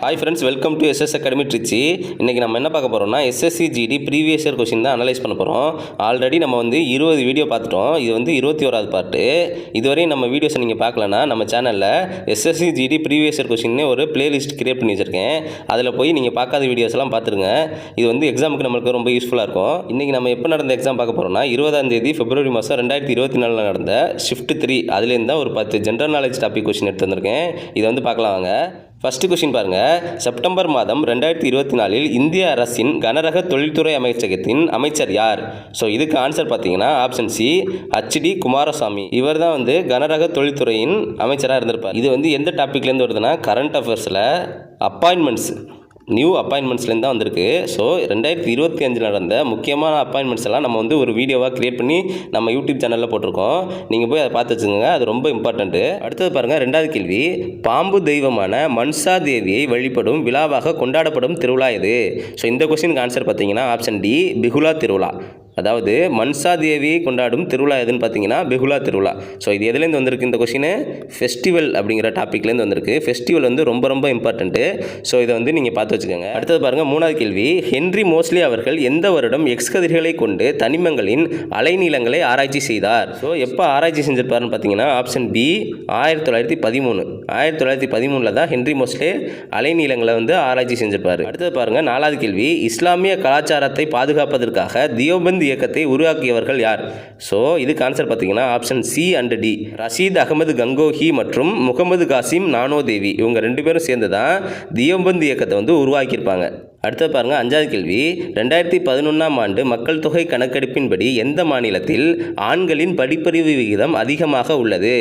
Hi friends, welcome to SS academy Trichy. இன்றைக்கி நம்ம என்ன பார்க்க போகிறோம்னா SSC GD previous year question தான் அனலைஸ் பண்ண போகிறோம். ஆல்ரெடி நம்ம 20 வீடியோ பார்த்துட்டோம். இது 21வது பார்ட்டு. இதுவரையும் நம்ம வீடியோஸை நீங்கள் பார்க்கலன்னா நம்ம சேனலில் SSC GD previous year question ஒரு பிளேலிஸ்ட் கிரியேட் பண்ணி வச்சுருக்கேன். அதில் போய் நீங்கள் பார்க்காத வீடியோஸ்லாம் பார்த்துருங்க. இது எக்ஸாமுக்கு நம்மளுக்கு ரொம்ப யூஸ்ஃபுல்லாக இருக்கும். இன்றைக்கி நம்ம எப்போ நடந்த எக்ஸாம் பார்க்க போகிறோம்னா 20ஆம் தேதி பிப்ரவரி மாதம் 2024 நடந்த ஷிஃப்ட் 3 அதுலேருந்து தான் ஒரு 10 ஜென்ரல் நாலேஜ் டாபிக் கொஸ்டின் எடுத்து வந்திருக்கேன். இதை பார்க்கலாம் வாங்க. ஃபஸ்ட்டு கொஸ்டின் பாருங்கள். செப்டம்பர் மாதம் 2024 இந்திய அரசின் கனரக தொழில்துறை அமைச்சகத்தின் அமைச்சர் யார்? ஸோ இதுக்கு ஆன்சர் பார்த்தீங்கன்னா ஆப்ஷன் சி, HD குமாரசாமி. இவர் தான் கனரக தொழில்துறையின் அமைச்சராக இருந்திருப்பார். இது எந்த டாப்பிக்லேருந்து வருதுன்னா கரண்ட் அஃபேர்ஸில் அப்பாயின்மெண்ட்ஸ், நியூ அப்பாயின்மெண்ட்ஸ்லேருந்து தான் வந்திருக்கு. ஸோ 2025 நடந்த முக்கியமான அப்பாயின்மெண்ட்ஸ் எல்லாம் நம்ம ஒரு வீடியோவாக கிரியேட் பண்ணி நம்ம யூடியூப் சேனலில் போட்டிருக்கோம். நீங்கள் போய் அதை பார்த்து வச்சுக்கோங்க, அது ரொம்ப இம்பார்ட்டண்ட்டு. அடுத்தது பாருங்கள், 2வது கேள்வி. பாம்பு தெய்வமான மன்சா தேவியை வழிபடும் விழாவாக கொண்டாடப்படும் திருவிழா எது? ஸோ இந்த கொஸ்டினுக்கு ஆன்சர் பார்த்தீங்கன்னா ஆப்ஷன் டி, பிகுலா திருவிழா. அதாவது மன்சா தேவியை கொண்டாடும் திருவிழா எதுன்னு பார்த்தீங்கன்னா பிகுலா திருவிழா. ஸோ இது எதுலேருந்து வந்திருக்கு இந்த கொஸ்டின்? ஃபெஸ்டிவல் அப்படிங்கிற டாப்பிக்லேருந்து வந்திருக்கு. ஃபெஸ்டிவல் ரொம்ப இம்பார்ட்டண்ட்டு. ஸோ இதை நீங்கள் பார்த்து வச்சுக்கோங்க. அடுத்தது பாருங்கள், 3வது கேள்வி. ஹென்றி மோஸ்லி அவர்கள் எந்த வருடம் எக்ஸ் கதிர்களை கொண்டு தனிமங்களின் அலைநீளங்களை ஆராய்ச்சி செய்தார்? ஸோ எப்போ ஆராய்ச்சி செஞ்சிருப்பாருன்னு பார்த்தீங்கன்னா ஆப்ஷன் பி, 1913. 1913 தான் ஹென்றி மோஸ்லே அலைநீளங்களை ஆராய்ச்சி செஞ்சிருப்பார். அடுத்தது பாருங்கள், 4வது கேள்வி. இஸ்லாமிய கலாச்சாரத்தை பாதுகாப்பதற்காக தியோபந்த் இயக்கத்தை உருவாக்கியவர்கள் யார்? ஸோ இதுக்கு ஆன்சர் பார்த்தீங்கன்னா option C and D, Rashid Ahmad Gangohi மற்றும் முகமது காசிம் நானோதேவி. இவங்க 2 பேரும் சேர்ந்து தான் தியோபந்த் இயக்கத்தை உருவாக்கியிருப்பாங்க. அடுத்தது பாருங்கள், 5வது கேள்வி. 2011ஆம் ஆண்டு மக்கள் தொகை கணக்கெடுப்பின்படி எந்த மாநிலத்தில் ஆண்களின் படிப்பறிவு விகிதம் அதிகமாக உள்ளது?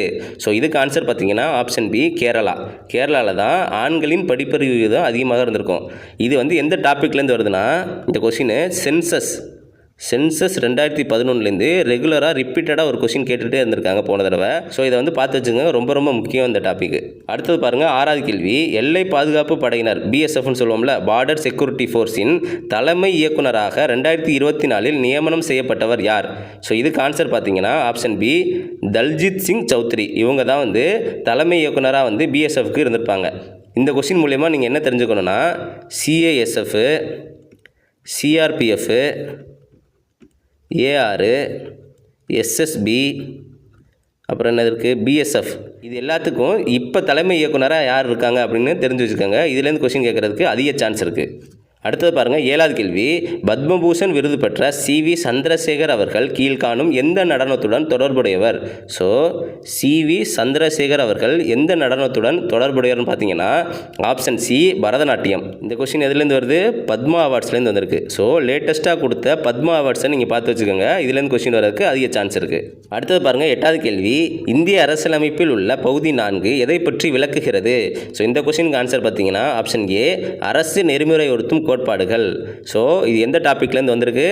ஸோ இதுக்கு ஆன்சர் பார்த்தீங்கன்னா ஆப்ஷன் பி, கேரளா. கேரளாவில் தான் ஆண்களின் படிப்பறிவு விகிதம் அதிகமாக இருந்திருக்கும். இது எந்த டாப்பிக்லேருந்து வருதுன்னா இந்த கொஸ்டின் சென்சஸ் 2011லேருந்து ரெகுலராக ரிப்பீட்டடாக ஒரு கொஸ்டின் கேட்டுகிட்டே இருந்திருக்காங்க போன தடவை. ஸோ இதை பார்த்து வச்சுங்க, ரொம்ப முக்கியம் இந்த டாபிக். அடுத்தது பாருங்கள், 6வது கேள்வி. எல்லை பாதுகாப்பு படையினர் BSFன்னு சொல்லுவோம்ல, பார்டர் செக்யூரிட்டி ஃபோர்ஸின் தலைமை இயக்குனராக 2024 நியமனம் செய்யப்பட்டவர் யார்? ஸோ இதுக்கு ஆன்சர் பார்த்தீங்கன்னா ஆப்ஷன் பி, தல்ஜித் சிங் சௌத்ரி. இவங்க தான் தலைமை இயக்குனராக BSFக்கு இருந்திருப்பாங்க. இந்த கொஸ்டின் மூலமா நீங்கள் என்ன தெரிஞ்சுக்கணுன்னா CASF, CRPF, AR, SSB, அப்புறம் என்ன இருக்குது, BSF, இது எல்லாத்துக்கும் இப்போ தலைமை இயக்குனராக யார் இருக்காங்க அப்படின்னு தெரிஞ்சு வச்சுக்கோங்க. இதுலேருந்து கொஸ்டின் கேட்குறதுக்கு அதிக சான்ஸ் இருக்குது. அடுத்தது பாருங்கள், 7வது கேள்வி. பத்மபூஷன் விருது பெற்ற CV சந்திரசேகர் அவர்கள் கீழ்காணும் எந்த நடனத்துடன் தொடர்புடையவர்? ஸோ CV சந்திரசேகர் அவர்கள் எந்த நடனத்துடன் தொடர்புடையவர்னு பார்த்தீங்கன்னா ஆப்ஷன் சி, பரதநாட்டியம். இந்த கொஸ்டின் எதுலேருந்து வருது? பத்மா அவார்ட்ஸ்லேருந்து வந்திருக்கு. ஸோ லேட்டஸ்ட்டாக கொடுத்த பத்மா அவார்ட்ஸை நீங்கள் பார்த்து வச்சுக்கோங்க. இதுலேருந்து கொஸ்டின் வரதுக்கு அதிக சான்ஸ் இருக்குது. அடுத்தது பாருங்கள், 8வது கேள்வி. இந்திய அரசியலமைப்பில் உள்ள பகுதி 4 எதை பற்றி விளக்குகிறது? ஸோ இந்த கொஸ்டினுக்கு ஆன்சர் பார்த்தீங்கன்னா ஆப்ஷன் ஏ, அரசு நெறிமுறைப்படுத்தும் கோட்பாடுகள். ஸோ இது எந்த டாப்பிக்லேருந்து வந்திருக்கு?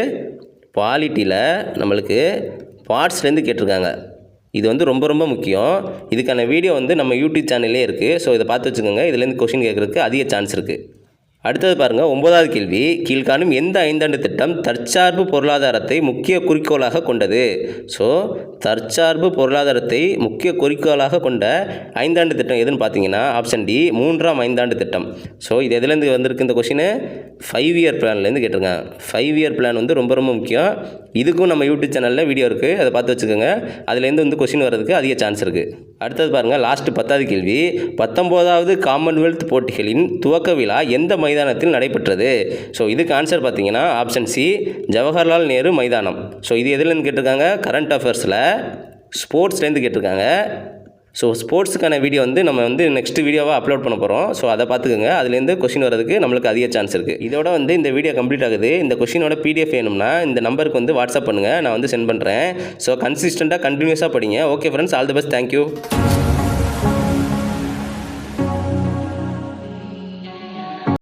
பாலிட்டியில் நம்மளுக்கு பார்ட்ஸ்லேருந்து கேட்டிருக்காங்க. இது ரொம்ப முக்கியம். இதுக்கான வீடியோ நம்ம யூடியூப் சேனல்லே இருக்குது. ஸோ இதை பார்த்து வச்சுக்கோங்க. இதுலேருந்து கொஸ்டின் கேட்குறதுக்கு அதிக சான்ஸ் இருக்குது. அடுத்தது பாருங்கள், 9வது கேள்வி. கீழ்காணும் எந்த 5ஆண்டு திட்டம் தற்சார்பு பொருளாதாரத்தை முக்கிய குறிக்கோளாக கொண்டது? ஸோ தற்சார்பு பொருளாதாரத்தை முக்கிய குறிக்கோளாக கொண்ட 5ஆண்டு திட்டம் எதுன்னு பார்த்தீங்கன்னா ஆப்ஷன் டி, 3ஆம் 5ஆண்டு திட்டம். ஸோ இது எதுலேருந்து வந்திருக்கு இந்த கொஸ்டின்? 5 இயர் பிளான்லேருந்து கேட்டிருக்காங்க. 5 இயர் பிளான் ரொம்ப முக்கியம். இதுக்கும் நம்ம யூடியூப் சேனலில் வீடியோ இருக்குது, அதை பார்த்து வச்சுக்கோங்க. அதுலேருந்து கொஸ்டின் வர்றதுக்கு அதிக சான்ஸ் இருக்குது. அடுத்தது பாருங்கள், லாஸ்ட் 10வது கேள்வி. 19வது காமன்வெல்த் போட்டிகளின் துவக்க விழா எந்த மைதானத்தில் நடைபெற்றது? ஸோ இதுக்கு ஆன்சர் பார்த்தீங்கன்னா ஆப்ஷன் சி, ஜவஹர்லால் நேரு மைதானம். ஸோ இது எதுலேருந்து கேட்டிருக்காங்க? கரண்ட் அஃபேர்ஸில் ஸ்போர்ட்ஸ்லேருந்து கேட்டிருக்காங்க. ஸோ ஸ்போர்ட்ஸுக்கான வீடியோ நம்ம நெக்ஸ்ட் வீடியோவாக அப்லோட் பண்ண போகிறோம். ஸோ அதை பார்த்துக்கோங்க. அதுலேருந்து கொஸ்டின் வரதுக்கு நம்மளுக்கு அதிக சான்ஸ் இருக்குது. இதோட இந்த வீடியோ கம்ப்ளீட் ஆகுது. இந்த கொஸ்டினோட PDF வேணும்னா இந்த நம்பருக்கு வாட்ஸ்அப் பண்ணுங்கள், நான் சென்ட் பண்ணுறேன். ஸோ கன்சிஸ்டண்ட்டாக கண்டினியூஸாக படிங்க. Okay friends, all the best. Thank you.